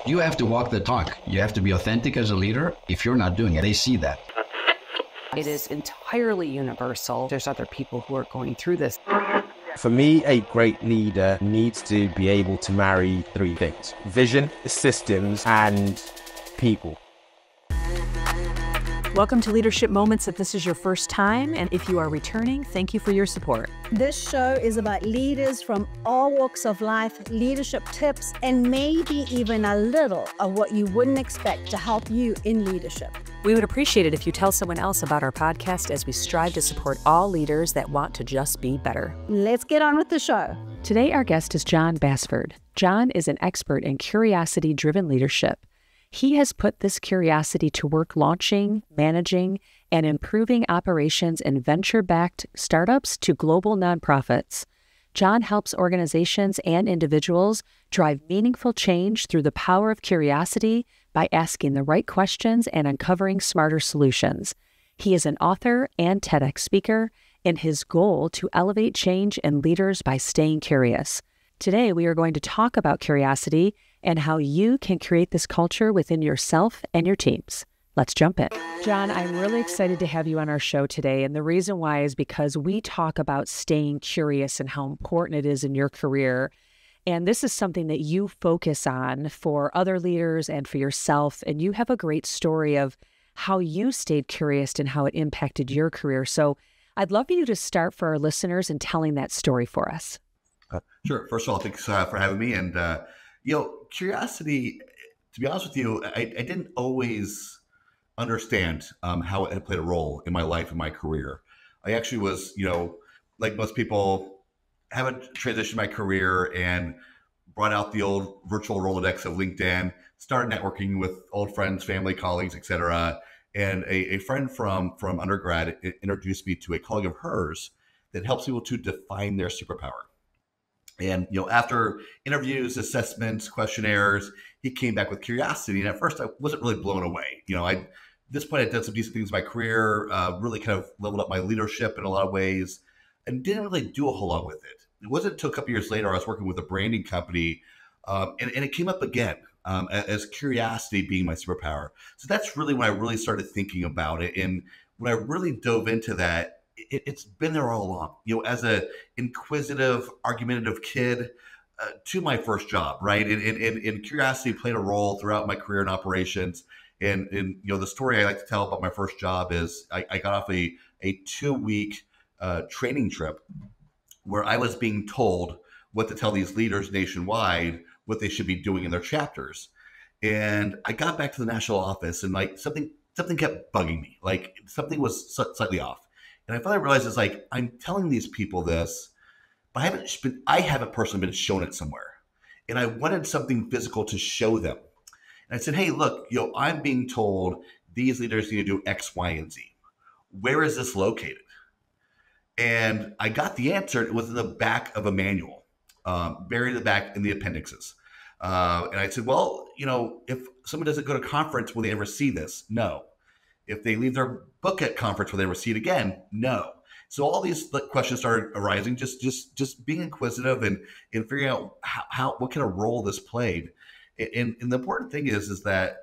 You have to walk the talk. You have to be authentic as a leader. If you're not doing it, they see that. It is entirely universal. There's other people who are going through this. For me, a great leader needs to be able to marry three things: vision, systems, and people. Welcome to Leadership Moments. If this is your first time, and if you are returning, thank you for your support. This show is about leaders from all walks of life, leadership tips, and maybe even a little of what you wouldn't expect to help you in leadership. We would appreciate it if you tell someone else about our podcast, as we strive to support all leaders that want to just be better. Let's get on with the show. Today, our guest is Jon Bassford. Jon is an expert in curiosity-driven leadership. He has put this curiosity to work launching, managing, and improving operations in venture-backed startups to global nonprofits. Jon helps organizations and individuals drive meaningful change through the power of curiosity by asking the right questions and uncovering smarter solutions. He is an author and TEDx speaker in his goal to elevate change in leaders by staying curious. Today, we are going to talk about curiosity and how you can create this culture within yourself and your teams. Let's jump in. Jon, I'm really excited to have you on our show today. And the reason why is because we talk about staying curious and how important it is in your career. And this is something that you focus on for other leaders and for yourself. And you have a great story of how you stayed curious and how it impacted your career. So I'd love for you to start for our listeners in telling that story for us. Sure. First of all, thanks for having me. And, curiosity, to be honest with you, I didn't always understand how it had played a role in my life and my career. I actually was, like most people, haven't transitioned my career and brought out the old virtual Rolodex of LinkedIn, started networking with old friends, family, colleagues, etc. And a friend from undergrad introduced me to a colleague of hers that helps people to define their superpower. And, after interviews, assessments, questionnaires, he came back with curiosity. And at first I wasn't really blown away. At this point I'd done some decent things in my career, really kind of leveled up my leadership in a lot of ways, and didn't really do a whole lot with it. It wasn't until a couple years later I was working with a branding company, and it came up again as curiosity being my superpower. So that's really when I really started thinking about it. And when I really dove into that, it's been there all along, as a inquisitive, argumentative kid to my first job, right? And curiosity played a role throughout my career in operations. And the story I like to tell about my first job is I got off a 2-week training trip where I was being told what to tell these leaders nationwide, what they should be doing in their chapters. And I got back to the national office and something kept bugging me, something was slightly off. And I finally realized I'm telling these people this, but I haven't personally been shown it somewhere. And I wanted something physical to show them. And I said, hey, look, I'm being told these leaders need to do X, Y, and Z. Where is this located? And I got the answer. It was in the back of a manual, buried in the back in the appendixes. And I said, well, if someone doesn't go to conference, will they ever see this? No. If they leave their book at conference, will they ever see it again? No. So all these questions started arising, just being inquisitive and figuring out what kind of role this played. And the important thing is that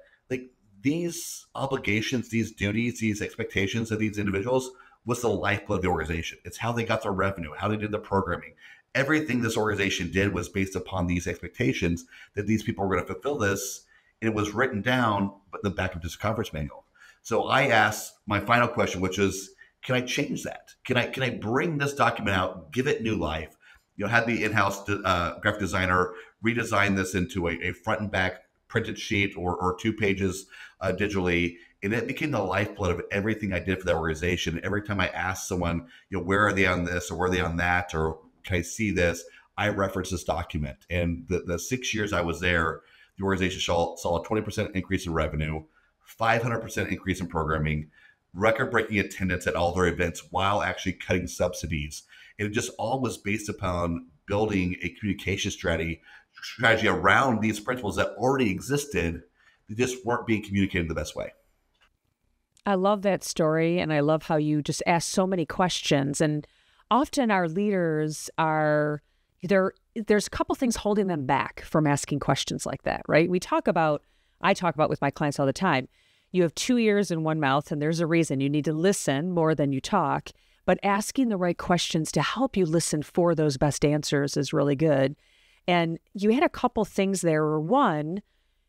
these obligations, these duties, these expectations of these individuals was the lifeblood of the organization. It's how they got their revenue, how they did the programming. Everything this organization did was based upon these expectations that these people were going to fulfill this. And it was written down, but in the back of this conference manual. So I asked my final question, which is, can I change that? Can I bring this document out, give it new life? Had the in-house graphic designer redesign this into a front and back printed sheet or 2 pages digitally. And it became the lifeblood of everything I did for that organization. Every time I asked someone, where are they on this or where are they on that? Or can I see this? I reference this document. And the 6 years I was there, the organization saw a 20% increase in revenue, 500% increase in programming, record-breaking attendance at all their events while actually cutting subsidies. And it just all was based upon building a communication strategy around these principles that already existed. They just weren't being communicated the best way. I love that story, and I love how you just ask so many questions. And often our leaders are, there's a couple things holding them back from asking questions like that, right? I talk about with my clients all the time. You have 2 ears and 1 mouth, and there's a reason you need to listen more than you talk. But asking the right questions to help you listen for those best answers is really good. And you had a couple things there. One,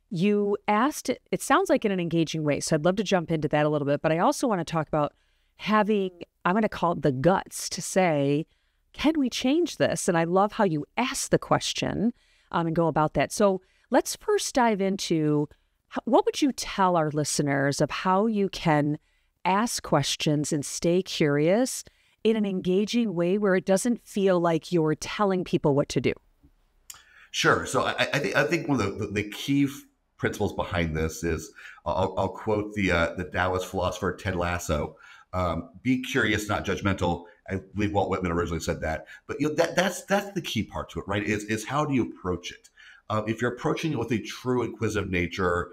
you asked, it sounds like in an engaging way. So I'd love to jump into that a little bit. But I also want to talk about having, I'm going to call it the guts to say, can we change this? And I love how you ask the question and go about that. So let's first dive into what would you tell our listeners of how you can ask questions and stay curious in an engaging way where it doesn't feel like you're telling people what to do? Sure. So I think one of the key principles behind this is, I'll quote the Taoist philosopher Ted Lasso, be curious, not judgmental. I believe Walt Whitman originally said that. But that's the key part to it, right? Is how do you approach it? If you're approaching it with a true inquisitive nature,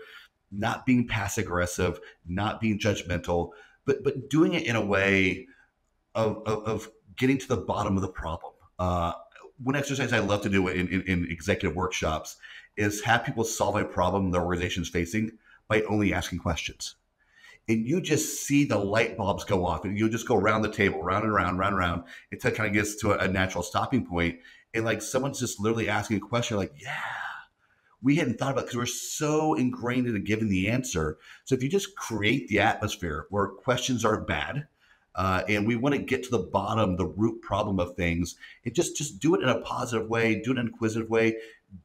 not being passive aggressive, not being judgmental, but doing it in a way of getting to the bottom of the problem. One exercise I love to do in executive workshops is have people solve a problem their organization's facing by only asking questions. And you just see the light bulbs go off, and you just go around the table, round and round, round and round, until it kind of gets to a natural stopping point. And like someone's just literally asking a question, like, yeah, we hadn't thought about it because we're so ingrained into giving the answer. So if you just create the atmosphere where questions aren't bad, and we want to get to the bottom, the root problem of things, and just do it in a positive way, do it in an inquisitive way,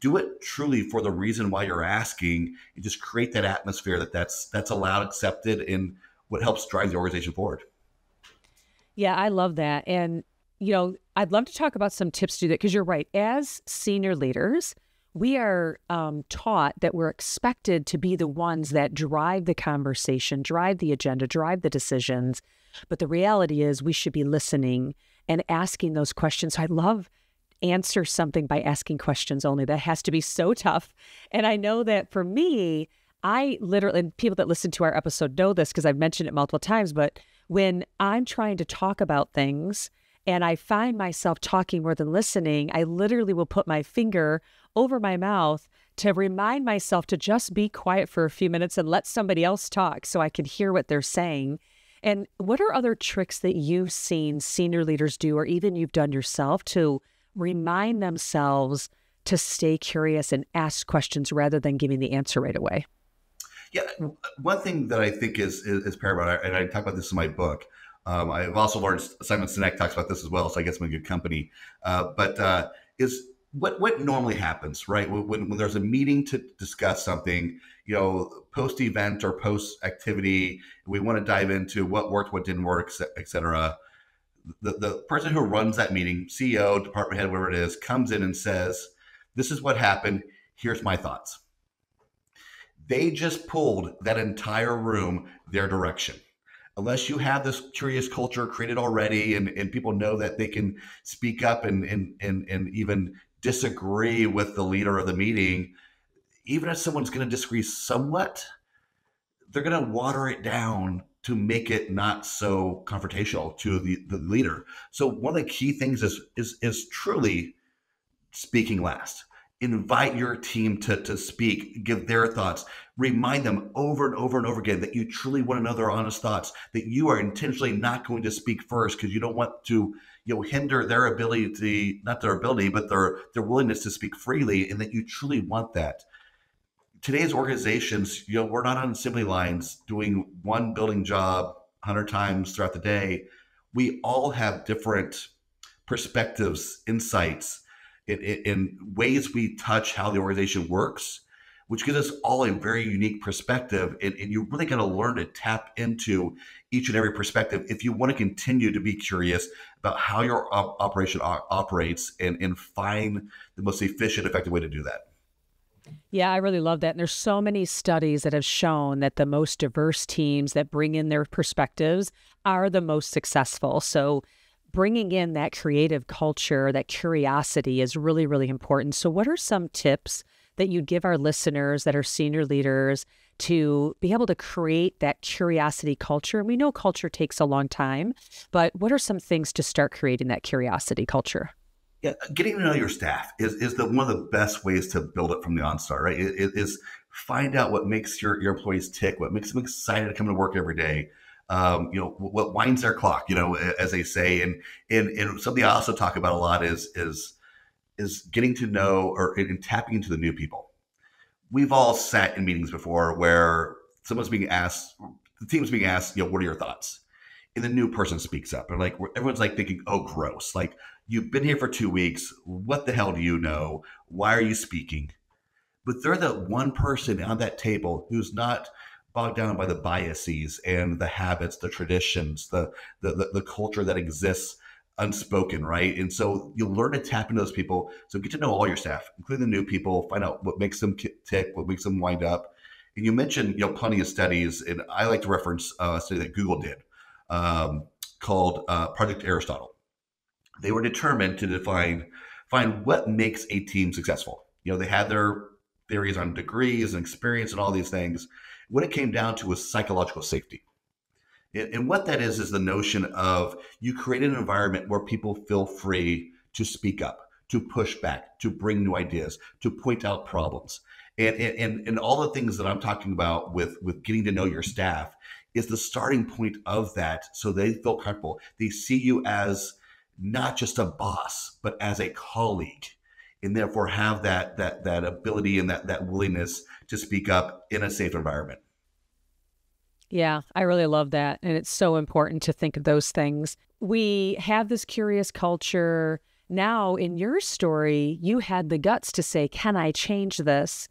do it truly for the reason why you're asking, and just create that atmosphere that's allowed, accepted, and what helps drive the organization forward. Yeah, I love that. And, I'd love to talk about some tips to do that, because you're right. As senior leaders, we are taught that we're expected to be the ones that drive the conversation, drive the agenda, drive the decisions. But the reality is we should be listening and asking those questions. So I love answer something by asking questions only. That has to be so tough. And I know that for me, I literally, and people that listen to our episode know this because I've mentioned it multiple times, but when I'm trying to talk about things and I find myself talking more than listening, I literally will put my finger over my mouth to remind myself to just be quiet for a few minutes and let somebody else talk so I can hear what they're saying. And what are other tricks that you've seen senior leaders do, or even you've done yourself, to remind themselves to stay curious and ask questions rather than giving the answer right away? Yeah, one thing that I think is paramount, and I talk about this in my book. I've also learned Simon Sinek talks about this as well, so I guess I'm in good company. Is what normally happens, right? When there's a meeting to discuss something, post event or post activity, we want to dive into what worked, what didn't work, et cetera. The person who runs that meeting, CEO, department head, whatever it is, comes in and says, "This is what happened. Here's my thoughts." They just pulled that entire room their direction. Unless you have this curious culture created already, and people know that they can speak up and even disagree with the leader of the meeting, even if someone's going to disagree somewhat, they're going to water it down to make it not so confrontational to the leader. So one of the key things is truly speaking last. Invite your team to speak, give their thoughts, remind them over and over and over again that you truly want to know their honest thoughts, that you are intentionally not going to speak first because you don't want to hinder their ability, not their ability, but their willingness to speak freely, and that you truly want that. Today's organizations, we're not on assembly lines doing one building job 100 times throughout the day. We all have different perspectives, insights, in ways we touch how the organization works, which gives us all a very unique perspective. And you really got to learn to tap into each and every perspective if you want to continue to be curious about how your operation operates and find the most efficient, effective way to do that. Yeah, I really love that. And there's so many studies that have shown that the most diverse teams that bring in their perspectives are the most successful. So bringing in that creative culture, that curiosity is really, really important. So what are some tips that you'd give our listeners that are senior leaders to be able to create that curiosity culture? We know culture takes a long time, but what are some things to start creating that curiosity culture? Yeah, getting to know your staff is one of the best ways to build it from the onstart, right? It is find out what makes your employees tick, what makes them excited to come to work every day. What winds their clock, as they say, and something I also talk about a lot is getting to know and tapping into the new people. We've all sat in meetings before where someone's being asked, the team's being asked, what are your thoughts? And the new person speaks up, and everyone's thinking, oh, gross. You've been here for 2 weeks. What the hell do you know? Why are you speaking? But they're the one person on that table who's not bogged down by the biases and the habits, the traditions, the culture that exists unspoken, right? And so you'll learn to tap into those people. So get to know all your staff, including the new people, find out what makes them tick, what makes them wind up. And you mentioned, plenty of studies, and I like to reference a study that Google did called Project Aristotle. They were determined to find what makes a team successful. They had their theories on degrees and experience and all these things. What it came down to was psychological safety. And what that is the notion of you create an environment where people feel free to speak up, to push back, to bring new ideas, to point out problems. And all the things that I'm talking about with getting to know your staff is the starting point of that, so they feel comfortable. They see you as not just a boss, but as a colleague, and therefore have that ability and that willingness to speak up in a safe environment. Yeah, I really love that. And it's so important to think of those things. We have this curious culture. Now, in your story, you had the guts to say, can I change this?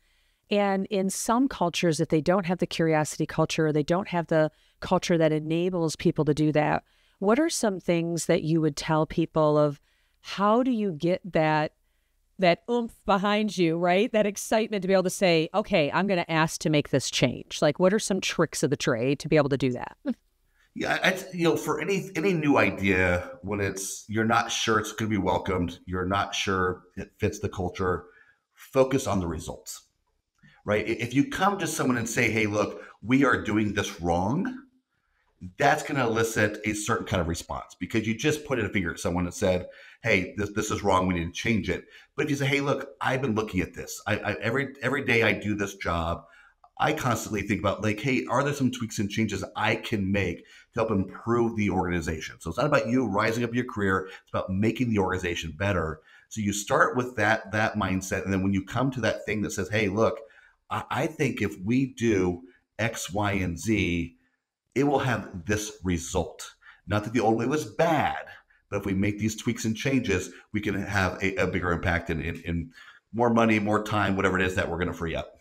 And in some cultures, if they don't have the curiosity culture, or they don't have the culture that enables people to do that, what are some things that you would tell people of how do you get that oomph behind you, right? That excitement to be able to say, okay, I'm going to ask to make this change. What are some tricks of the trade to be able to do that? Yeah, for any new idea, when you're not sure it's going to be welcomed, you're not sure it fits the culture, focus on the results, right? If you come to someone and say, hey, look, we are doing this wrong, that's going to elicit a certain kind of response, because you just pointed a finger at someone and said, hey, this is wrong, we need to change it. But if you say, hey, look, I've been looking at this. Every day I do this job, I constantly think about hey, are there some tweaks and changes I can make to help improve the organization? So it's not about you rising up your career, it's about making the organization better. So you start with that mindset. And then when you come to that thing that says, hey, look, I think if we do X, Y, and Z, it will have this result. Not that the old way was bad, but if we make these tweaks and changes, we can have a bigger impact in more money, more time, whatever it is that we're going to free up.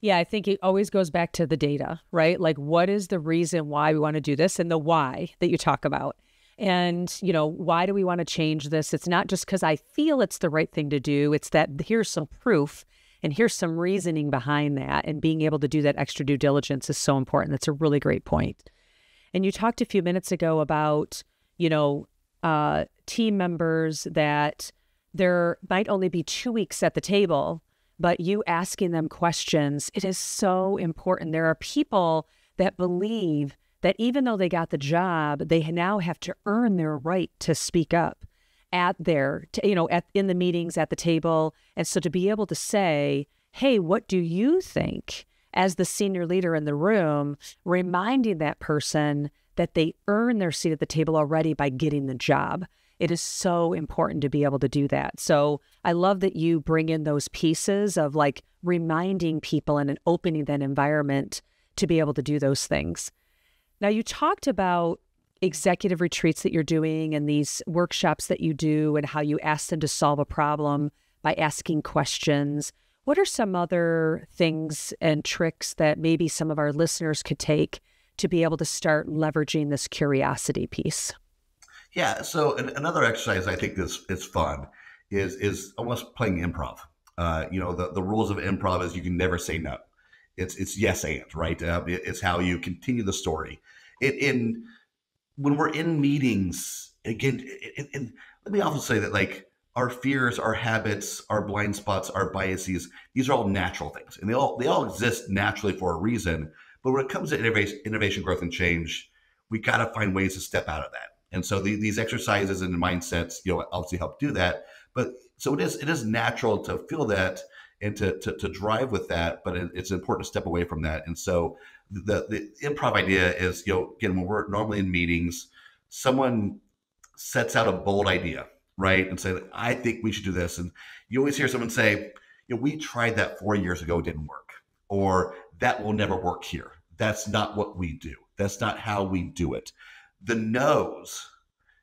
Yeah, I think it always goes back to the data, right? What is the reason why we want to do this, and the why that you talk about. And, why do we want to change this? It's not just because I feel it's the right thing to do. It's that here's some proof and here's some reasoning behind that. And being able to do that extra due diligence is so important. That's a really great point. And you talked a few minutes ago about, team members that there might only be 2 weeks at the table, but you asking them questions, it is so important. There are people that believe that even though they got the job, they now have to earn their right to speak up in the meetings, at the table. And so to be able to say, hey, what do you think, as the senior leader in the room, reminding that person that they earn their seat at the table already by getting the job. It is so important to be able to do that. So I love that you bring in those pieces of reminding people and opening that environment to be able to do those things. Now, you talked about executive retreats that you're doing and these workshops that you do and how you ask them to solve a problem by asking questions. What are some other things and tricks that maybe some of our listeners could take to be able to start leveraging this curiosity piece? Yeah. So another exercise I think is fun is almost playing improv. The rules of improv is you can never say no. It's yes and, right? It's how you continue the story. When we're in meetings, again, let me also say that our fears, our habits, our blind spots, our biases, these are all natural things, and they all exist naturally for a reason. But when it comes to innovation, growth, and change, we got to find ways to step out of that. And so these exercises and mindsets, obviously help do that. But so it is natural to feel that and to drive with that, but it's important to step away from that. And so the improv idea is, again, when we're normally in meetings, someone sets out a bold idea, right? And say, I think we should do this. And you always hear someone say, we tried that 4 years ago, it didn't work. Or that will never work here. That's not what we do. That's not how we do it. The no's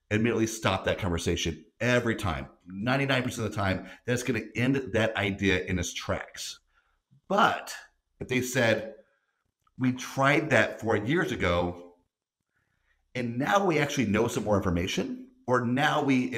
immediately stop that conversation every time. 99% of the time, that's going to end that idea in its tracks. But if they said, we tried that 4 years ago, and now we actually know some more information, or now we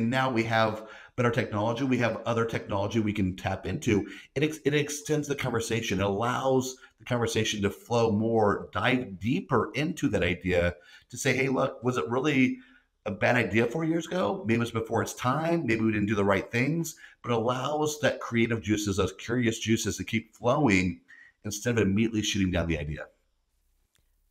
have better technology, we have other technology we can tap into, it extends the conversation. It allows the conversation to flow more, dive deeper into that idea to say, hey, look, was it really a bad idea 4 years ago? Maybe it was before its time. Maybe we didn't do the right things, but it allows that creative juices, those curious juices to keep flowing instead of immediately shooting down the idea.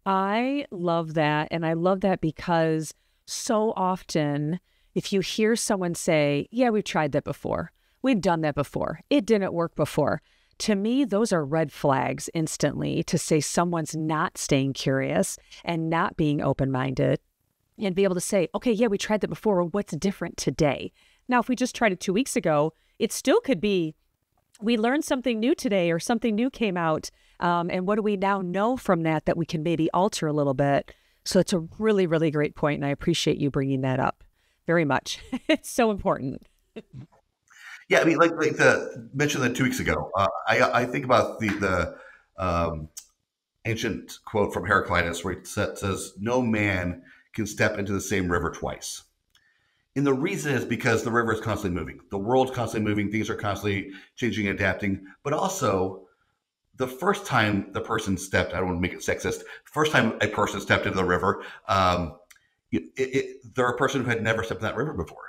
I love that. And I love that because so often, if you hear someone say, yeah, we've tried that before, we've done that before, it didn't work before. To me, those are red flags instantly to say someone's not staying curious and not being open-minded and be able to say, okay, yeah, we tried that before. What's different today? Now, if we just tried it 2 weeks ago, it still could be we learned something new today or something new came out. And what do we now know from that we can maybe alter a little bit? So it's a really, really great point, and I appreciate you bringing that up very much. It's so important. Yeah, I mean, like the mentioned that 2 weeks ago. I think about the ancient quote from Heraclitus, where it says, "No man can step into the same river twice." And the reason is because the river is constantly moving. The world's constantly moving. Things are constantly changing and adapting. But also, the first time the person stepped, I don't want to make it sexist, first time a person stepped into the river, they're a person who had never stepped in that river before.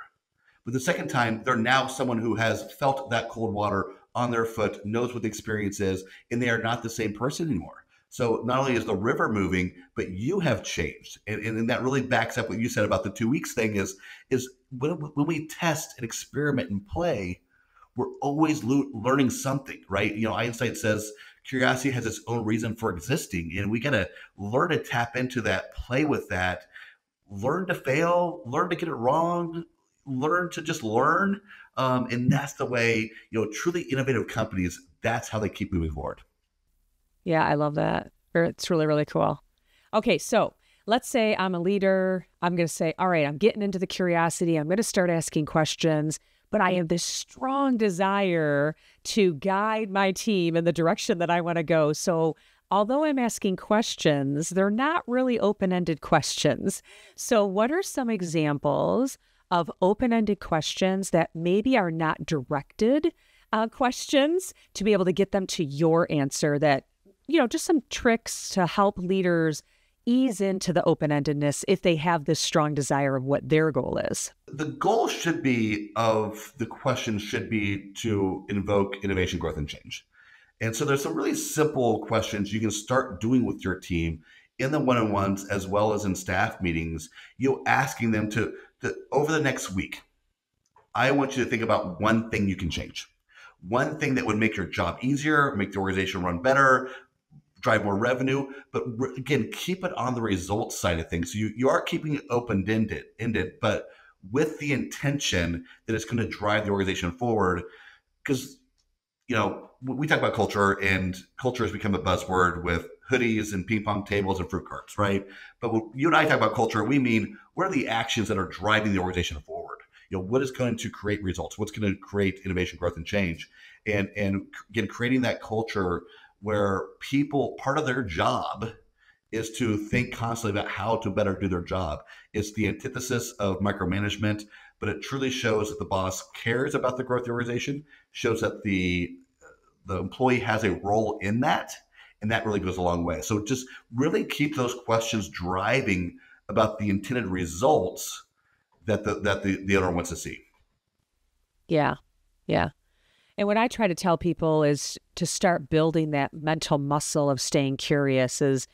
But the second time, they're now someone who has felt that cold water on their foot, knows what the experience is, and they are not the same person anymore. So not only is the river moving, but you have changed. And that really backs up what you said about the 2 weeks thing is when we test and experiment and play, we're always learning something, right? Einstein says curiosity has its own reason for existing, and we got to learn to tap into that, play with that, learn to fail, learn to get it wrong, learn to just learn. And that's the way, truly innovative companies, that's how they keep moving forward. Yeah, I love that. It's really, really cool. Okay, so let's say I'm a leader. I'm going to say, all right, I'm getting into the curiosity. I'm going to start asking questions, but I have this strong desire to guide my team in the direction that I want to go. So although I'm asking questions, they're not really open-ended questions. So what are some examples of open-ended questions that maybe are not directed questions to be able to get them to your answer that, just some tricks to help leaders ease into the open-endedness if they have this strong desire of what their goal is? The goal of the question should be to invoke innovation, growth, and change. And so there's some really simple questions you can start doing with your team in the one-on-ones as well as in staff meetings, asking them to over the next week, I want you to think about one thing you can change. One thing that would make your job easier, make the organization run better, drive more revenue, but again, keep it on the results side of things. So you are keeping it open-ended, but with the intention that it's going to drive the organization forward. Because, we talk about culture, and culture has become a buzzword with hoodies and ping pong tables and fruit carts, right? But when you and I talk about culture, we mean, what are the actions that are driving the organization forward? What is going to create results? What's going to create innovation, growth, and change? And again, creating that culture where part of their job is to think constantly about how to better do their job. It's the antithesis of micromanagement, but it truly shows that the boss cares about the growth of the organization, shows that the employee has a role in that, and that really goes a long way. So just really keep those questions driving about the intended results that the owner wants to see. Yeah. And what I try to tell people is to start building that mental muscle of staying curious is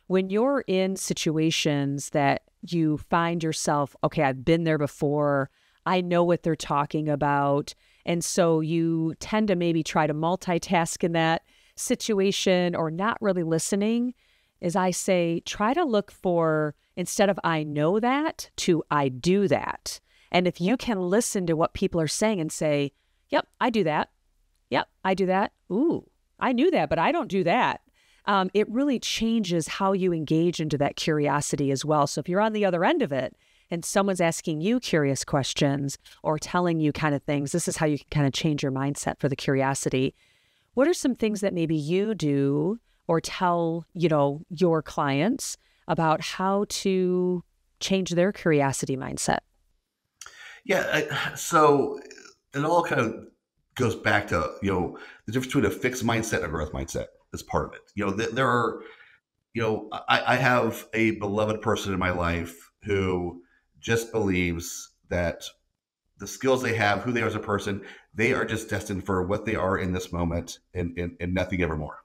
when you're in situations that you find yourself, okay, I've been there before. I know what they're talking about. And so you tend to maybe try to multitask in that situation or not really listening. As I say, try to look for, instead of I know that, to I do that. And if you can listen to what people are saying and say, yep, I do that. Yep, I do that. Ooh, I knew that, but I don't do that. It really changes how you engage into that curiosity as well. So if you're on the other end of it and someone's asking you curious questions or telling you kind of things, this is how you can kind of change your mindset for the curiosity. What are some things that maybe you do or tell, your clients about how to change their curiosity mindset? Yeah, so it all kind of goes back to, the difference between a fixed mindset and a growth mindset is part of it. There are, I have a beloved person in my life who just believes that the skills they have, who they are as a person, they are just destined for what they are in this moment and nothing ever more.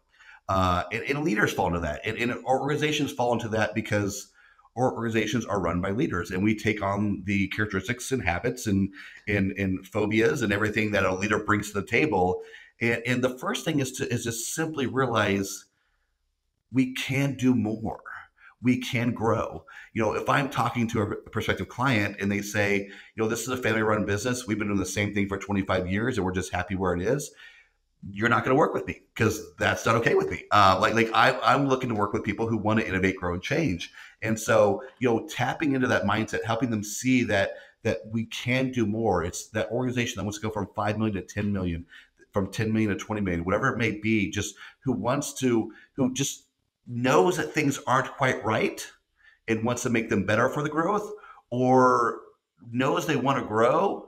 And leaders fall into that. And organizations fall into that because our organizations are run by leaders, and we take on the characteristics and habits and phobias and everything that a leader brings to the table. And the first thing is just simply realize we can do more. We can grow. If I'm talking to a prospective client and they say, this is a family-run business, we've been doing the same thing for 25 years and we're just happy where it is, you're not going to work with me because that's not okay with me. I'm looking to work with people who want to innovate, grow, and change. And so, tapping into that mindset, helping them see that we can do more. It's that organization that wants to go from 5 million to 10 million, from 10 million to 20 million, whatever it may be, who just knows that things aren't quite right and wants to make them better for the growth, or knows they want to grow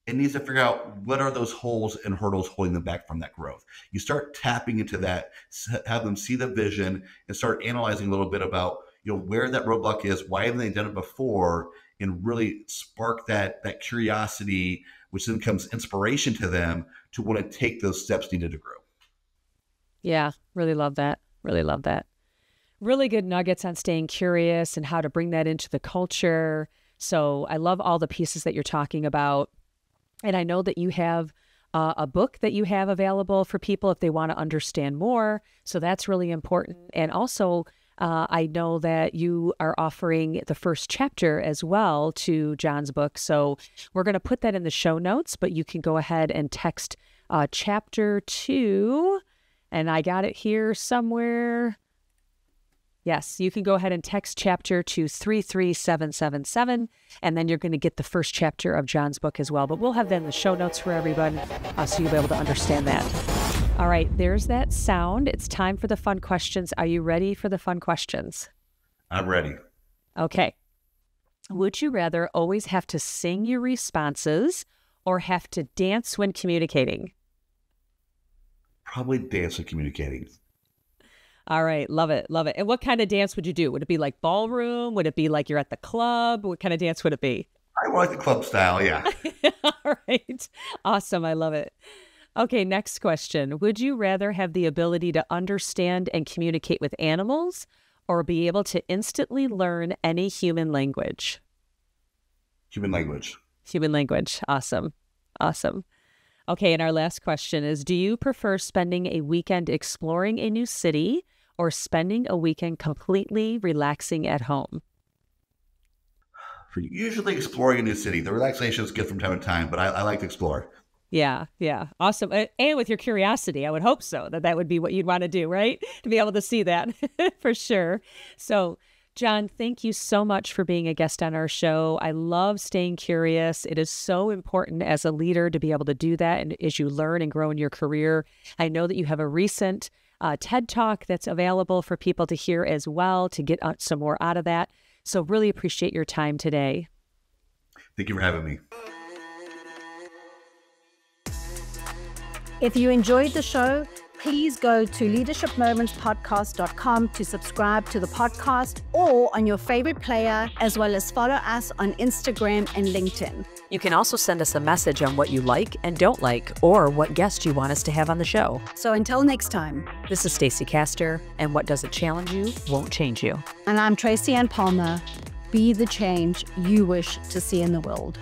and needs to figure out what are those holes and hurdles holding them back from that growth. You start tapping into that, have them see the vision and start analyzing a little bit about, where that roadblock is, why haven't they done it before, and really spark that curiosity, which then becomes inspiration to them to want to take those steps needed to grow. Yeah, really love that. Really love that. Really good nuggets on staying curious and how to bring that into the culture. So I love all the pieces that you're talking about. And I know that you have a book that you have available for people if they want to understand more. So that's really important. And also, I know that you are offering the first chapter as well to Jon's book. So we're going to put that in the show notes, but you can go ahead and text chapter 2. And I got it here somewhere. Yes, you can go ahead and text chapter to 33777, and then you're going to get the first chapter of Jon's book as well. But we'll have that in the show notes for everyone, so you'll be able to understand that. All right, there's that sound. It's time for the fun questions. Are you ready for the fun questions? I'm ready. Okay. Would you rather always have to sing your responses or have to dance when communicating? Probably dance when communicating. All right. Love it. Love it. And what kind of dance would you do? Would it be like ballroom? Would it be like you're at the club? What kind of dance would it be? I like the club style. Yeah. All right. Awesome. I love it. Okay. Next question. Would you rather have the ability to understand and communicate with animals or be able to instantly learn any human language? Human language. Human language. Awesome. Awesome. Okay. And our last question is, do you prefer spending a weekend exploring a new city or spending a weekend completely relaxing at home? For usually exploring a new city. The relaxation is good from time to time, but I like to explore. Yeah. Yeah. Awesome. And with your curiosity, I would hope so, that would be what you'd want to do, right? To be able to see that for sure. So, Jon, thank you so much for being a guest on our show. I love staying curious. It is so important as a leader to be able to do that. And as you learn and grow in your career, I know that you have a recent TED Talk that's available for people to hear as well, to get some more out of that. So really appreciate your time today. Thank you for having me. If you enjoyed the show, please go to leadershipmomentspodcast.com to subscribe to the podcast or on your favorite player, as well as follow us on Instagram and LinkedIn. You can also send us a message on what you like and don't like, or what guest you want us to have on the show. So until next time. This is Stacey Castor, and what doesn't challenge you won't change you. And I'm Tracy Ann Palmer. be the change you wish to see in the world.